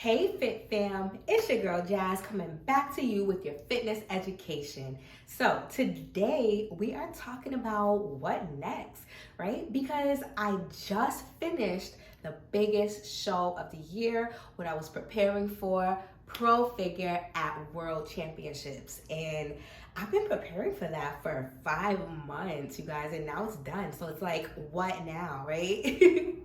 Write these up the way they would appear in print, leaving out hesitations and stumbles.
Hey Fit Fam, it's your girl Jazz coming back to you with your fitness education. So today we are talking about what next, right? Because I just finished the biggest show of the year, what I was preparing for, Pro Figure at World Championships. And I've been preparing for that for 5 months, you guys, and now it's done. So it's like, what now, right?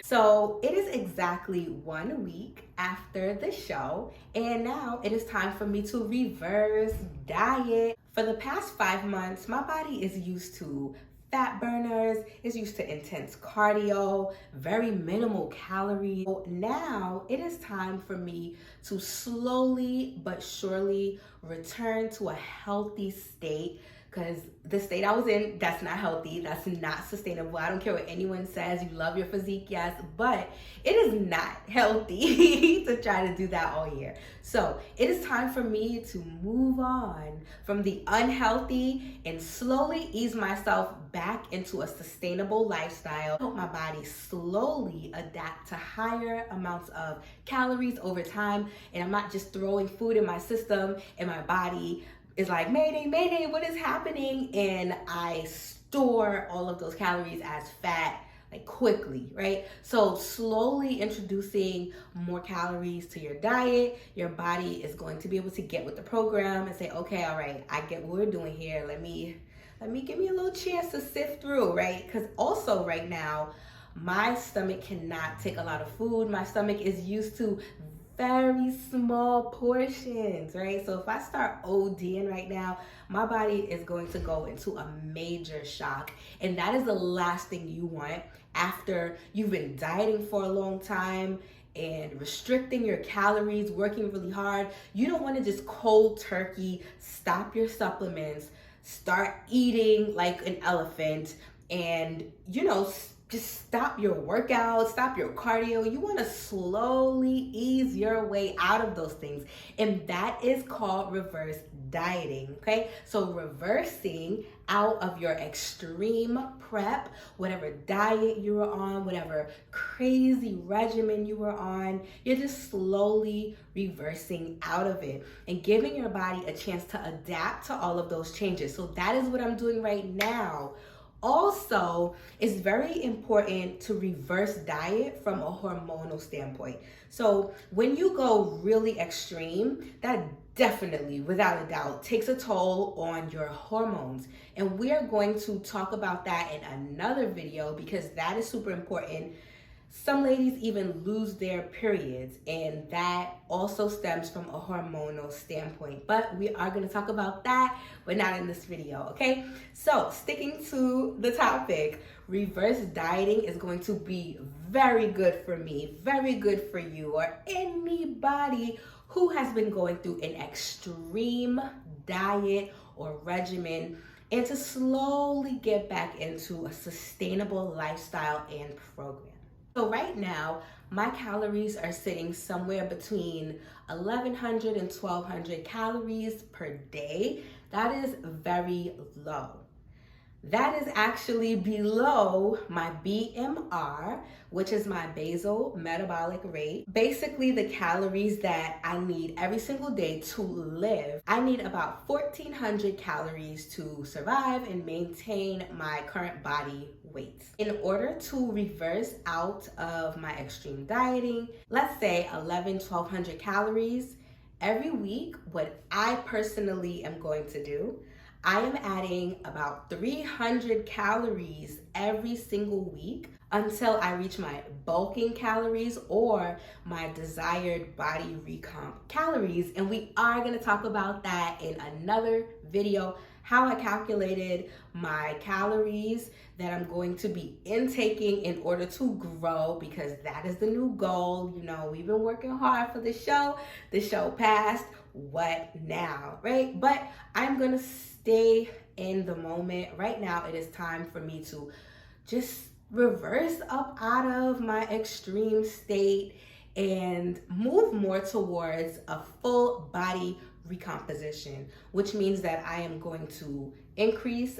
So it is exactly 1 week after the show, and now it is time for me to reverse diet. For the past 5 months, my body is used to fat burners, is used to intense cardio, very minimal calories. So now it is time for me to slowly but surely return to a healthy state, because the state I was in, that's not healthy, that's not sustainable. I don't care what anyone says, you love your physique, yes, but it is not healthy to try to do that all year. So it is time for me to move on from the unhealthy and slowly ease myself back into a sustainable lifestyle. Help my body slowly adapt to higher amounts of calories over time, and I'm not just throwing food in my system and my body is like, Mayday, Mayday, what is happening? And I store all of those calories as fat, like quickly, right? So slowly introducing more calories to your diet, your body is going to be able to get with the program and say, okay, all right, I get what we're doing here. Let me give me a little chance to sift through, right? Because also right now, my stomach cannot take a lot of food. My stomach is used to very small portions, right? So if I start ODing right now, my body is going to go into a major shock. And that is the last thing you want after you've been dieting for a long time and restricting your calories, working really hard. You don't want to just cold turkey stop your supplements, start eating like an elephant, and just stop your workout, stop your cardio. You want to slowly ease your way out of those things. And that is called reverse dieting, okay? So reversing out of your extreme prep, whatever diet you were on, whatever crazy regimen you were on, you're just slowly reversing out of it and giving your body a chance to adapt to all of those changes. So that is what I'm doing right now. Also, it's very important to reverse diet from a hormonal standpoint. So when you go really extreme, that definitely, without a doubt, takes a toll on your hormones. And we are going to talk about that in another video because that is super important. Some ladies even lose their periods, and that also stems from a hormonal standpoint. But we are going to talk about that, but not in this video, okay? So sticking to the topic, reverse dieting is going to be very good for me, very good for you, or anybody who has been going through an extreme diet or regimen, and to slowly get back into a sustainable lifestyle and program. So right now, my calories are sitting somewhere between 1,100 and 1,200 calories per day. That is very low. That is actually below my BMR, which is my basal metabolic rate. Basically, the calories that I need every single day to live. I need about 1,400 calories to survive and maintain my current body weight. In order to reverse out of my extreme dieting, let's say 1,100 calories, every week, what I personally am going to do, I am adding about 300 calories every single week until I reach my bulking calories or my desired body recomp calories. And we are going to talk about that in another video, how I calculated my calories that I'm going to be intaking in order to grow, because that is the new goal. You know, we've been working hard for the show passed, what now, right? But I'm going to stay in the moment. Right now, it is time for me to just reverse up out of my extreme state and move more towards a full body recomposition, which means that I am going to increase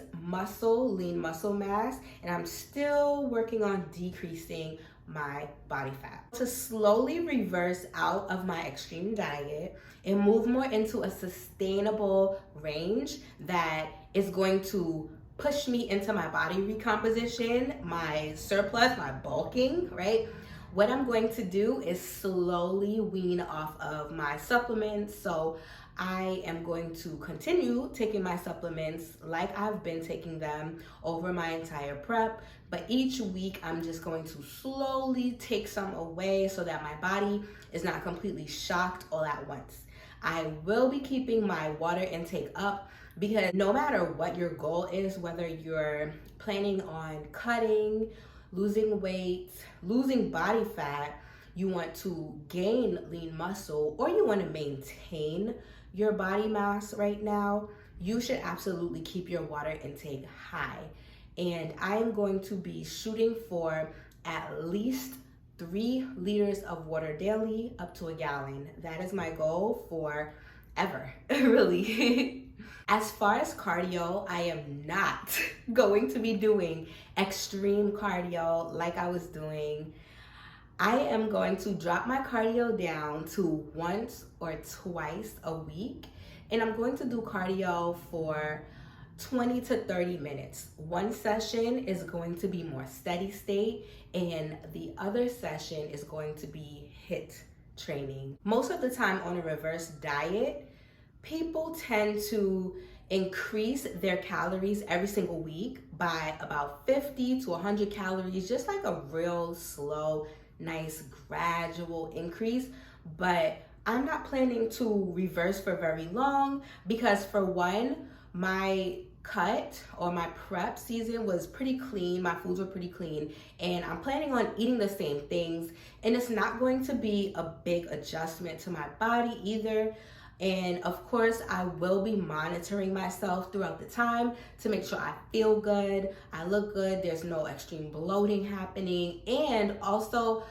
lean muscle mass, and I'm still working on decreasing my body fat. To slowly reverse out of my extreme diet and move more into a sustainable range that is going to push me into my body recomposition, my surplus, my bulking, right? What I'm going to do is slowly wean off of my supplements. So I am going to continue taking my supplements like I've been taking them over my entire prep, but each week I'm just going to slowly take some away so that my body is not completely shocked all at once. I will be keeping my water intake up because no matter what your goal is, whether you're planning on cutting, losing weight, losing body fat, you want to gain lean muscle, or you want to maintain your body mass right now, you should absolutely keep your water intake high. And I am going to be shooting for at least 3 liters of water daily, up to a gallon. That is my goal for ever, really. As far as cardio, I am not going to be doing extreme cardio like I was doing. I am going to drop my cardio down to once or twice a week, and I'm going to do cardio for 20 to 30 minutes. One session is going to be more steady state, and the other session is going to be HIIT training. Most of the time on a reverse diet, people tend to increase their calories every single week by about 50 to 100 calories, just like a real slow, nice, gradual increase. But I'm not planning to reverse for very long because, for one, my cut or my prep season was pretty clean. My foods were pretty clean, and I'm planning on eating the same things, and it's not going to be a big adjustment to my body either. And of course, I will be monitoring myself throughout the time to make sure I feel good, I look good, there's no extreme bloating happening, and also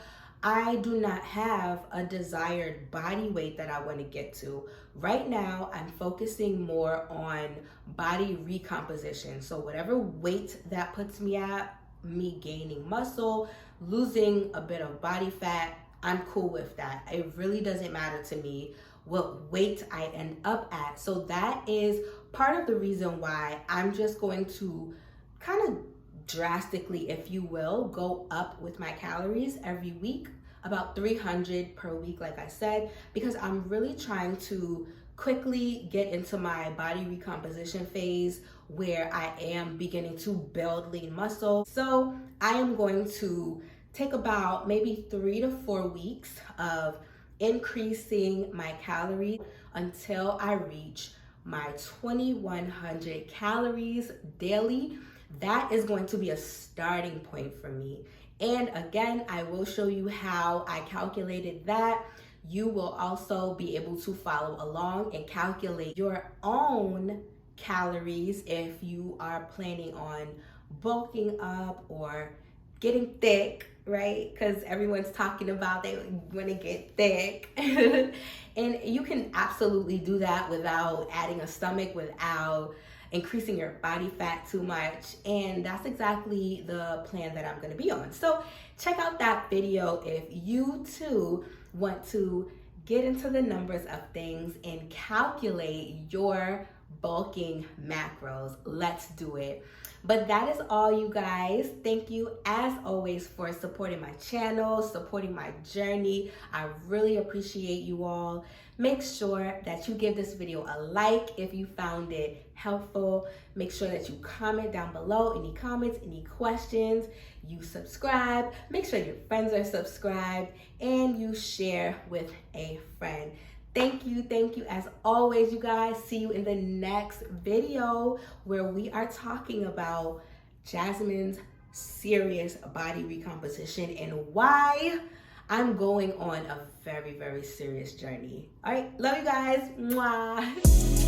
I do not have a desired body weight that I want to get to. Right now, I'm focusing more on body recomposition. So whatever weight that puts me at, me gaining muscle, losing a bit of body fat, I'm cool with that. It really doesn't matter to me what weight I end up at. So that is part of the reason why I'm just going to kind of drastically, if you will, go up with my calories every week, about 300 per week, like I said, because I'm really trying to quickly get into my body recomposition phase where I am beginning to build lean muscle. So I am going to take about maybe 3 to 4 weeks of increasing my calories until I reach my 2100 calories daily. That is going to be a starting point for me. And again, I will show you how I calculated that. You will also be able to follow along and calculate your own calories if you are planning on bulking up or getting thick, right? Because everyone's talking about they want to get thick. And you can absolutely do that without adding a stomach, without increasing your body fat too much. And that's exactly the plan that I'm going to be on. So check out that video if you too want to get into the numbers of things and calculate your bulking macros. Let's do it. But that is all, you guys. Thank you as always for supporting my channel, supporting my journey. I really appreciate you all. Make sure that you give this video a like if you found it helpful. Make sure that you comment down below any comments, any questions. You subscribe. Make sure your friends are subscribed, and you share with a friend. Thank you as always, you guys. See you in the next video where we are talking about Jasmine's serious body recomposition and why I'm going on a very, very serious journey. All right, love you guys. Mwah.